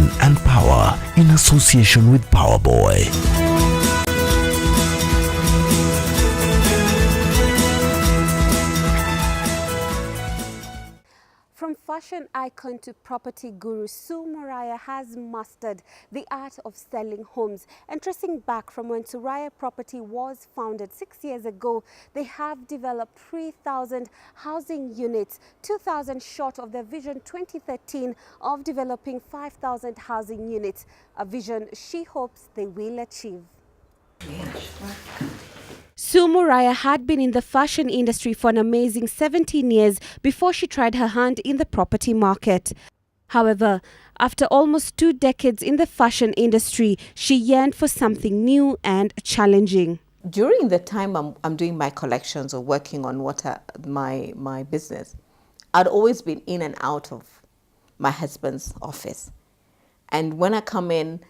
Passion and Power in association with Powerboy. From fashion icon to property guru, Power.Suraya has mastered the art of selling homes. And tracing back from when Suraya Property was founded 6 years ago, they have developed 3,000 housing units, 2,000 short of their vision 2013 of developing 5,000 housing units, a vision she hopes they will achieve. Power.Suraya had been in the fashion industry for an amazing 17 years before she tried her hand in the property market. However, after almost 2 decades in the fashion industry, she yearned for something new and challenging. During the time I'm doing my collections or working on my business, I'd always been in and out of my husband's office. And when I come in,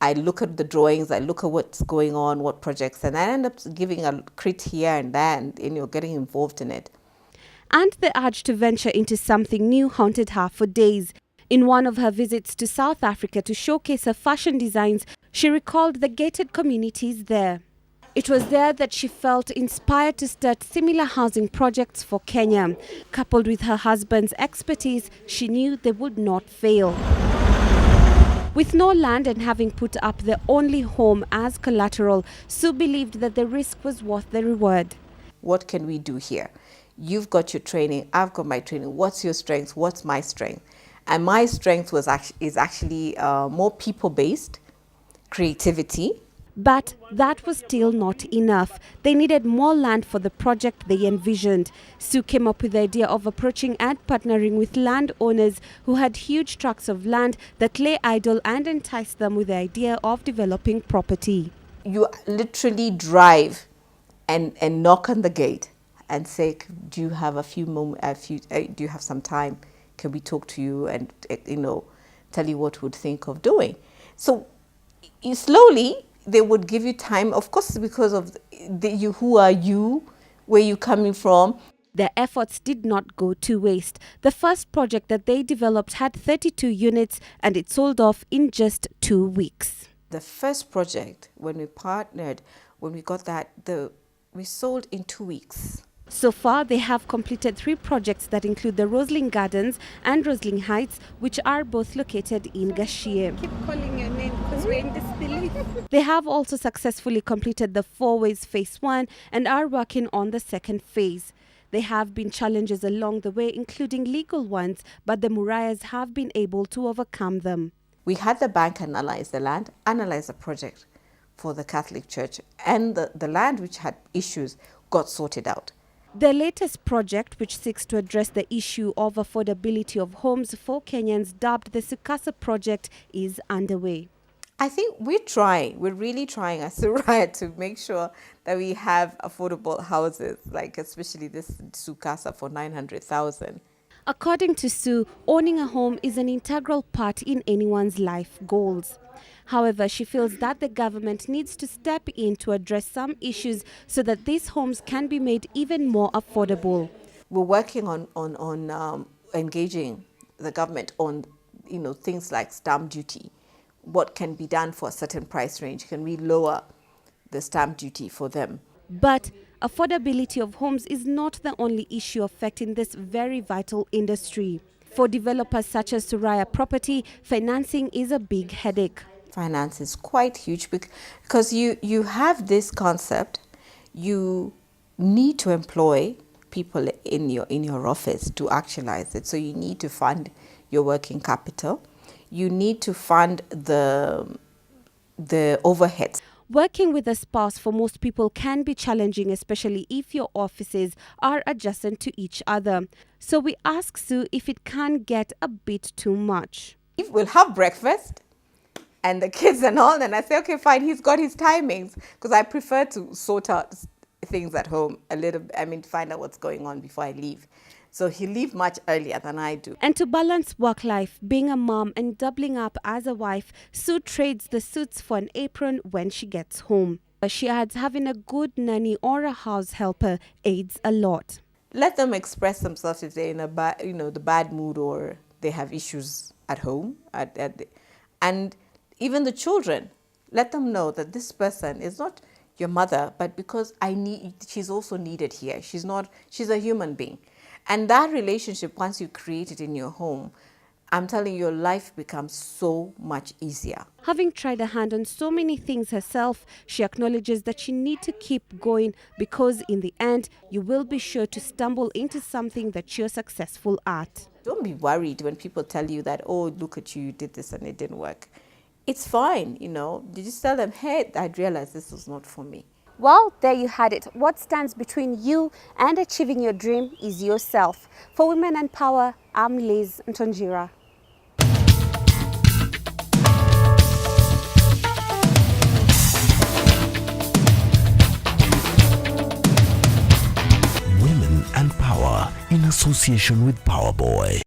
I look at the drawings, I look at what's going on, what projects, and I end up giving a crit here and there and getting involved in it. And the urge to venture into something new haunted her for days. In one of her visits to South Africa to showcase her fashion designs, she recalled the gated communities there. It was there that she felt inspired to start similar housing projects for Kenya. Coupled with her husband's expertise, she knew they would not fail. With no land and having put up their only home as collateral, Sue believed that the risk was worth the reward. What can we do here? You've got your training, I've got my training. What's your strength? What's my strength? And my strength is actually more people-based, creativity. But that was still not enough. They needed more land for the project they envisioned. Sue came up with the idea of approaching and partnering with landowners who had huge tracts of land that lay idle and enticed them with the idea of developing property. You literally drive and knock on the gate and say, do you have do you have some time? Can we talk to you and tell you what we'd think of doing? So you slowly, they would give you time, of course, because of who are you, where you coming from. Their efforts did not go to waste. The first project that they developed had 32 units and it sold off in just 2 weeks. The first project, when we partnered, when we got that, we sold in 2 weeks. So far, they have completed 3 projects that include the Roseling Gardens and Roseling Heights, which are both located in Gashie. Keep calling your name because we're in disbelief. They have also successfully completed the 4 Ways Phase 1 and are working on the second phase. There have been challenges along the way, including legal ones, but the Murayas have been able to overcome them. We had the bank analyze the land, analyze the project for the Catholic Church, and the land which had issues got sorted out. The latest project, which seeks to address the issue of affordability of homes for Kenyans, dubbed the Sukasa project, is underway. I think we're really trying as Suraya to make sure that we have affordable houses, like especially this Sukasa for 900,000. According to Sue, owning a home is an integral part in anyone's life goals. However, she feels that the government needs to step in to address some issues so that these homes can be made even more affordable. We're working on engaging the government on things like stamp duty. What can be done for a certain price range? Can we lower the stamp duty for them? But affordability of homes is not the only issue affecting this very vital industry. For developers such as Suraya Property, financing is a big headache. Finance is quite huge because you have this concept, you need to employ people in your office to actualize it. So you need to fund your working capital. You need to fund the overheads. Working with a spouse for most people can be challenging, especially if your offices are adjacent to each other. So we ask Sue if it can get a bit too much. If we'll have breakfast and the kids and all, then I say, okay, fine, he's got his timings, because I prefer to sort out things at home a little bit, find out what's going on before I leave. So he leaves much earlier than I do. And to balance work life, being a mom and doubling up as a wife, Sue trades the suits for an apron when she gets home. But she adds having a good nanny or a house helper aids a lot. Let them express themselves if they're in a the bad mood or they have issues at home. And even the children, let them know that this person is not your mother, but because she's also needed here. She's a human being. And that relationship, once you create it in your home, I'm telling you, your life becomes so much easier. Having tried her hand on so many things herself, she acknowledges that you need to keep going because in the end, you will be sure to stumble into something that you're successful at. Don't be worried when people tell you that, oh, look at you, you did this and it didn't work. It's fine, you know. You just tell them, hey, I realized this was not for me. Well, there you had it. What stands between you and achieving your dream is yourself. For Women and Power, I'm Liz Ntonjira. Women and Power in association with Power Boy.